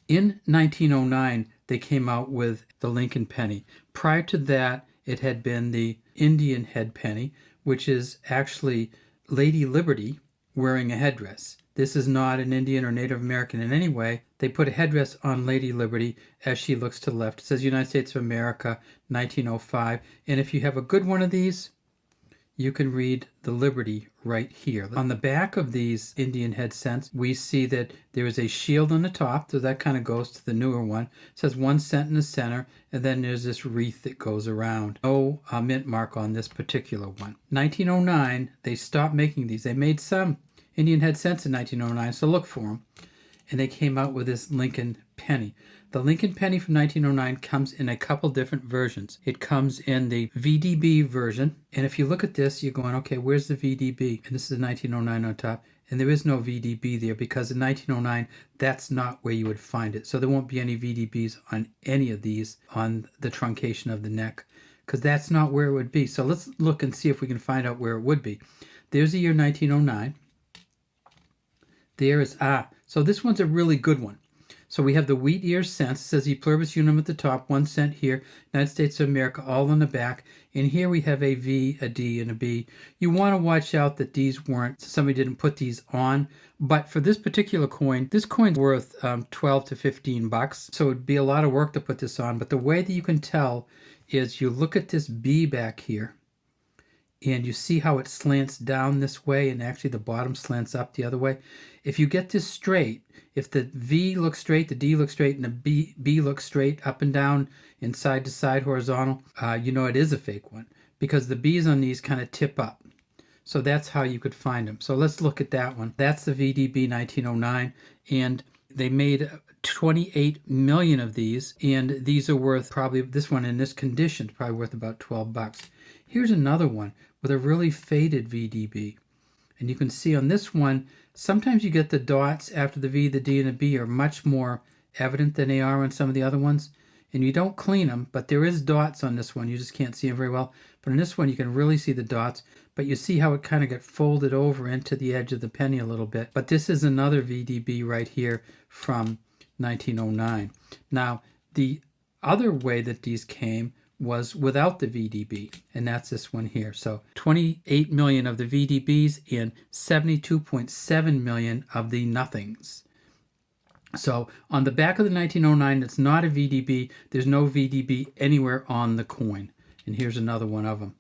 In 1909, they came out with the Lincoln penny. Prior to that, it had been the Indian head penny, which is actually Lady Liberty wearing a headdress. This is not an Indian or Native American in any way. They put a headdress on Lady Liberty as she looks to the left. It says United States of America, 1905. And if you have a good one of these, you can read the Liberty right here. On the back of these Indian head cents, we see that there is a shield on the top, so that kind of goes to the newer one. It says 1 cent in the center, and then there's this wreath that goes around. No mint mark on this particular one. 1909, they stopped making these. They made some Indian head cents in 1909, so look for them. And they came out with this Lincoln penny. The Lincoln penny from 1909 comes in a couple different versions. It comes in the VDB version, and if you look at this, you're going, okay, where's the VDB? And this is 1909 on top, and there is no VDB there because in 1909, that's not where you would find it. So there won't be any VDBs on any of these on the truncation of the neck because that's not where it would be. So let's look and see if we can find out where it would be. There's the year 1909. There is, so this one's a really good one. So we have the wheat ear cents. It says E pluribus unum at the top, 1 cent here, United States of America, all on the back. And here we have a V, a D, and a B. You want to watch out that these weren't, somebody didn't put these on. But for this particular coin, this coin's worth 12 to 15 bucks. So it'd be a lot of work to put this on. But the way that you can tell is you look at this B back here, and you see how it slants down this way, and actually the bottom slants up the other way. If you get this straight, if the V looks straight, the D looks straight, and the B looks straight up and down and side to side horizontal, you know it is a fake one because the B's on these kind of tip up. So that's how you could find them. So let's look at that one. That's the VDB 1909, and they made 28 million of these, and these are worth probably, this one in this condition, probably worth about 12 bucks. Here's another one with a really faded VDB. And you can see on this one, sometimes you get the dots after the V, the D, and the B are much more evident than they are on some of the other ones. And you don't clean them, but there is dots on this one. You just can't see them very well. But in this one, you can really see the dots. But you see how it kind of got folded over into the edge of the penny a little bit. But this is another VDB right here from 1909. Now, the other way that these came was without the VDB, and that's this one here. So 28 million of the VDBs and 72.7 million of the nothings. So on the back of the 1909, it's not a VDB. There's no VDB anywhere on the coin. And here's another one of them.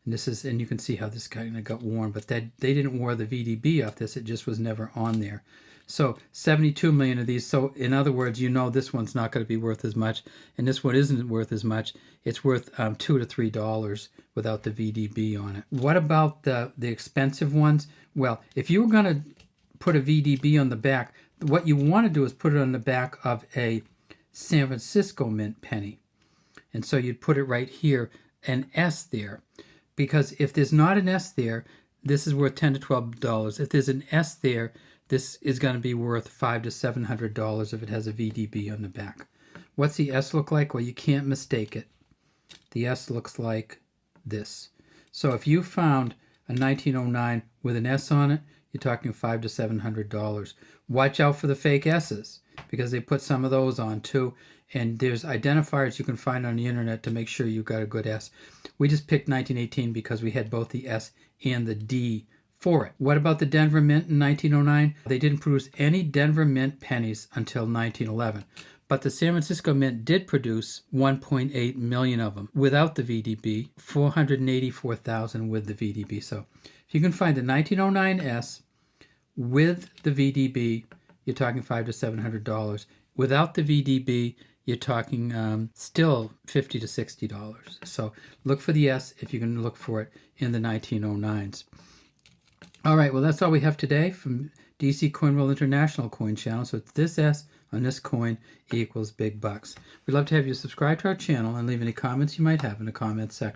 And this is, and you can see how this kind of got worn, but that they didn't wear the VDB off this. It just was never on there. So 72 million of these. So in other words, you know this one's not going to be worth as much, and this one isn't worth as much. It's worth $2 to $3 without the VDB on it. What about the expensive ones? Well, if you were going to put a VDB on the back, what you want to do is put it on the back of a San Francisco mint penny. And so you'd put it right here, an S there. Because if there's not an S there, this is worth $10 to $12. If there's an S there, this is going to be worth $500 to $700 if it has a VDB on the back. What's the S look like? Well, you can't mistake it. The S looks like this. So if you found a 1909 with an S on it, you're talking $500 to $700. Watch out for the fake S's because they put some of those on too. And there's identifiers you can find on the internet to make sure you've got a good S. We just picked 1918 because we had both the S and the D for it. What about the Denver Mint in 1909? They didn't produce any Denver Mint pennies until 1911. But the San Francisco Mint did produce 1.8 million of them without the VDB, 484,000 with the VDB. So if you can find the 1909 S with the VDB, you're talking $500 to $700. Without the VDB, you're talking still $50 to $60. So look for the S if you can look for it in the 1909s. All right, well, that's all we have today from DC Coin World International Coin Channel. So it's this S on this coin equals big bucks. We'd love to have you subscribe to our channel and leave any comments you might have in the comments section.